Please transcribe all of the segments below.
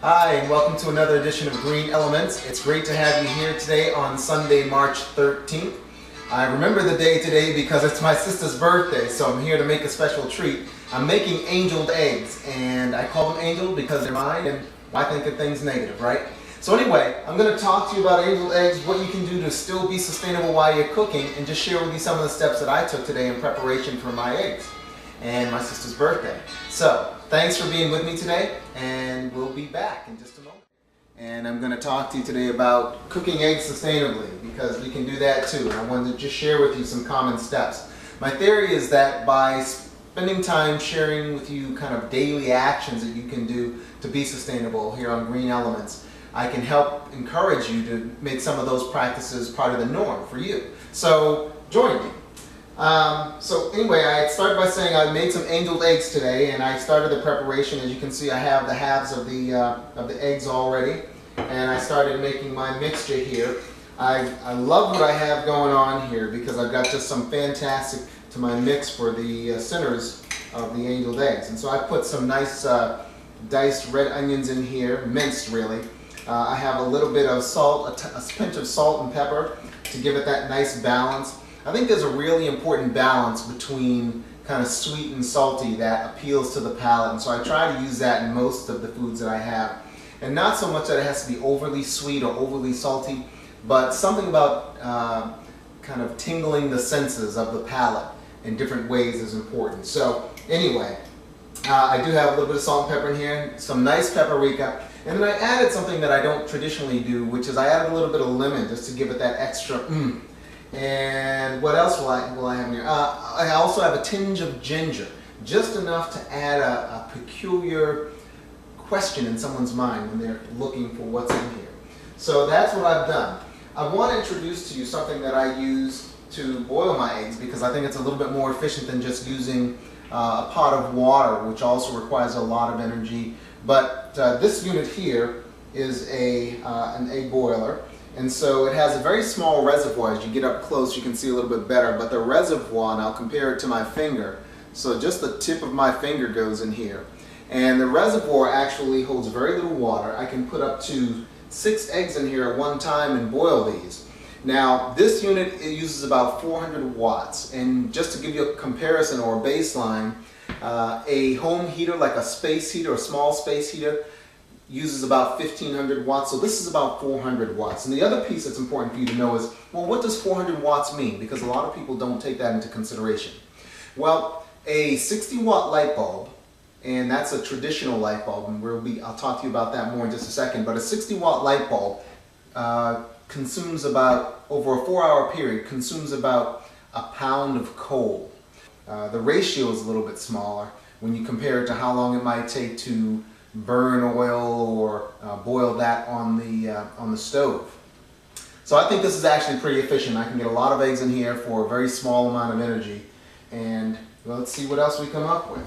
Hi, and welcome to another edition of Green Elements. It's great to have you here today on Sunday, March 13th. I remember the day today because it's my sister's birthday, so I'm here to make a special treat. I'm making angeled eggs, and I call them angel because they're mine, and why think of things negative, right? So anyway, I'm going to talk to you about angeled eggs, what you can do to still be sustainable while you're cooking, and just share with you some of the steps that I took today in preparation for my eggs and my sister's birthday. So, thanks for being with me today, and we'll be back in just a moment. And I'm going to talk to you today about cooking eggs sustainably, because we can do that too. And I wanted to just share with you some common steps. My theory is that by spending time sharing with you kind of daily actions that you can do to be sustainable here on Green Elements, I can help encourage you to make some of those practices part of the norm for you. So, join me. So anyway, I started by saying I made some angeled eggs today, and I started the preparation. As you can see, I have the halves of the eggs already, and I started making my mixture here. I love what I have going on here because I've got just some fantastic to my mix for the centers of the angeled eggs. And so I put some nice diced red onions in here, minced really. I have a little bit of salt, a pinch of salt and pepper to give it that nice balance. I think there's a really important balance between kind of sweet and salty that appeals to the palate, and so I try to use that in most of the foods that I have. And not so much that it has to be overly sweet or overly salty, but something about kind of tingling the senses of the palate in different ways is important. So anyway, I do have a little bit of salt and pepper in here, some nice paprika, and then I added something that I don't traditionally do, which is I added a little bit of lemon just to give it that extra And what else will I have here? I also have a tinge of ginger, just enough to add a peculiar question in someone's mind when they're looking for what's in here. So that's what I've done. I want to introduce to you something that I use to boil my eggs because I think it's a little bit more efficient than just using a pot of water, which also requires a lot of energy. But this unit here is an egg boiler. And so it has a very small reservoir. As you get up close, you can see a little bit better. But the reservoir, and I'll compare it to my finger. So just the tip of my finger goes in here. And the reservoir actually holds very little water. I can put up to 6 eggs in here at one time and boil these. Now, this unit, it uses about 400 watts. And just to give you a comparison or a baseline, a home heater, like a space heater, a small space heater, uses about 1500 watts, so this is about 400 watts. And the other piece that's important for you to know is, well, what does 400 watts mean? Because a lot of people don't take that into consideration. Well, a 60 watt light bulb, and that's a traditional light bulb, and I'll talk to you about that more in just a second, but a 60 watt light bulb consumes about, over a 4-hour period, consumes about a pound of coal. The ratio is a little bit smaller when you compare it to how long it might take to burn oil or boil that on the stove. So I think this is actually pretty efficient. I can get a lot of eggs in here for a very small amount of energy. And well, let's see what else we come up with.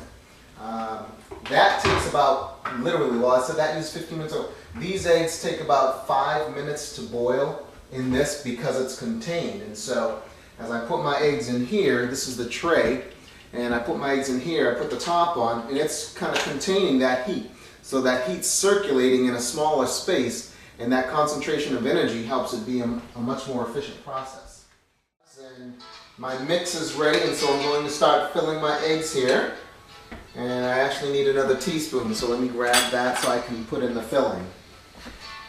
That takes about, literally, well, I said that used 15 minutes. So these eggs take about 5 minutes to boil in this because it's contained. And so as I put my eggs in here, this is the tray, and I put my eggs in here, I put the top on, and it's kind of containing that heat. So that heat's circulating in a smaller space, and that concentration of energy helps it be a much more efficient process. And my mix is ready, and so I'm going to start filling my eggs here. And I actually need another teaspoon, so let me grab that so I can put in the filling.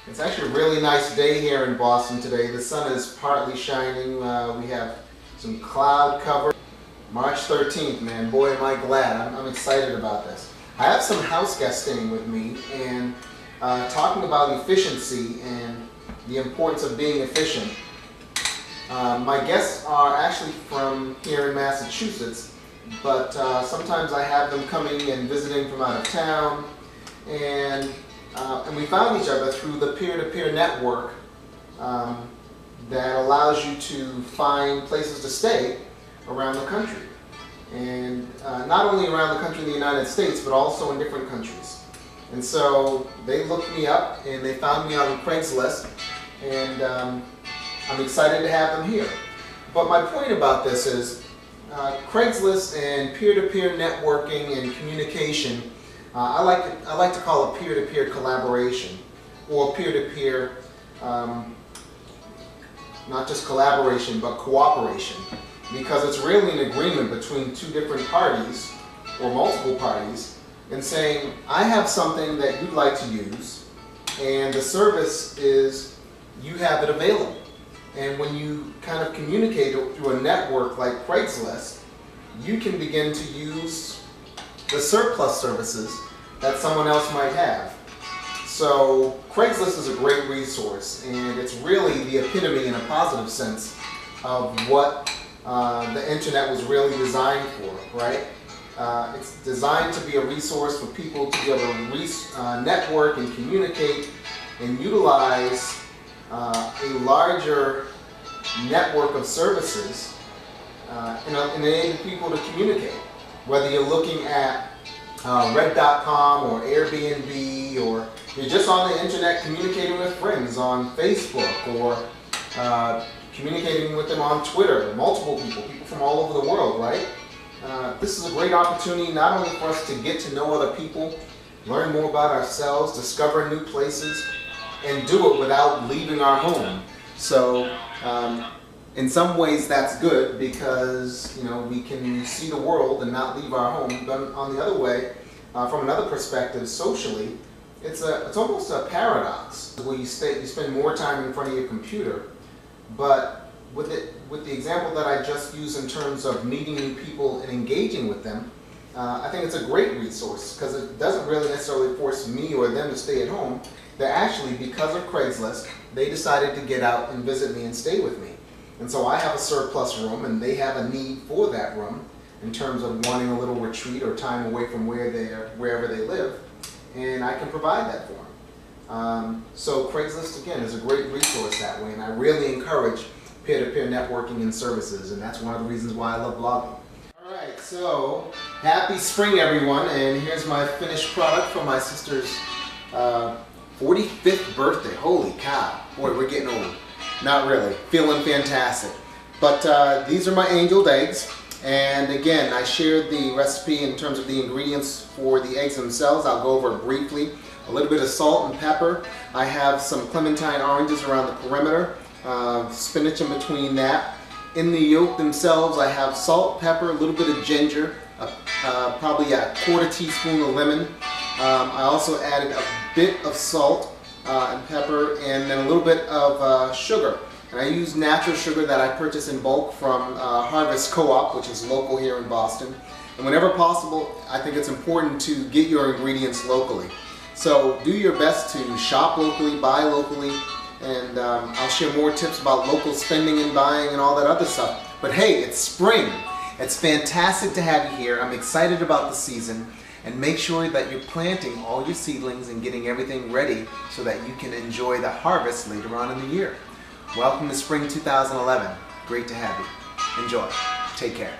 It's actually a really nice day here in Boston today. The sun is partly shining. We have some cloud cover. March 13th, man, boy am I glad. I'm excited about this. I have some house guests staying with me, and talking about efficiency and the importance of being efficient. My guests are actually from here in Massachusetts, but sometimes I have them coming and visiting from out of town, and we found each other through the peer-to-peer network that allows you to find places to stay around the country. And not only around the country in the United States, but also in different countries. And so they looked me up and they found me on Craigslist, and I'm excited to have them here. But my point about this is Craigslist and peer-to-peer networking and communication I like to call it peer-to-peer collaboration, or peer-to-peer, not just collaboration, but cooperation, because it's really an agreement between two different parties, or multiple parties, in saying, I have something that you'd like to use, and the service is you have it available. And when you kind of communicate through a network like Craigslist, you can begin to use the surplus services that someone else might have. So Craigslist is a great resource, and it's really the epitome in a positive sense of what the internet was really designed for, right? It's designed to be a resource for people to be able to network and communicate and utilize a larger network of services and enable people to communicate. Whether you're looking at Red.com or Airbnb, or you're just on the internet communicating with friends on Facebook, or communicating with them on Twitter, multiple people from all over the world, right? This is a great opportunity not only for us to get to know other people, learn more about ourselves, discover new places, and do it without leaving our home. So in some ways that's good, because we can see the world and not leave our home. But on the other way, from another perspective, socially, it's almost a paradox where you spend more time in front of your computer, but with the example that I just used in terms of meeting new people and engaging with them, I think it's a great resource, because it doesn't really necessarily force me or them to stay at home. They're actually, because of Craigslist, they decided to get out and visit me and stay with me. And so I have a surplus room, and they have a need for that room in terms of wanting a little retreat or time away from wherever they live, and I can provide that for them. So Craigslist, again, is a great resource that way, and I really encourage peer-to-peer networking and services, and that's one of the reasons why I love blogging. Alright, so happy spring, everyone, and here's my finished product for my sister's 45th birthday. Holy cow. Boy, we're getting old. Not really. Feeling fantastic. But these are my angeled eggs, and again, I shared the recipe in terms of the ingredients for the eggs themselves. I'll go over it briefly. A little bit of salt and pepper. I have some clementine oranges around the perimeter. Spinach in between that. In the yolk themselves, I have salt, pepper, a little bit of ginger, probably a quarter teaspoon of lemon. I also added a bit of salt and pepper, and then a little bit of sugar. And I use natural sugar that I purchase in bulk from Harvest Co-op, which is local here in Boston. And whenever possible, I think it's important to get your ingredients locally. So do your best to shop locally, buy locally, and I'll share more tips about local spending and buying and all that other stuff. But hey, it's spring. It's fantastic to have you here. I'm excited about the season, and make sure that you're planting all your seedlings and getting everything ready so that you can enjoy the harvest later on in the year. Welcome to spring 2011. Great to have you. Enjoy. Take care.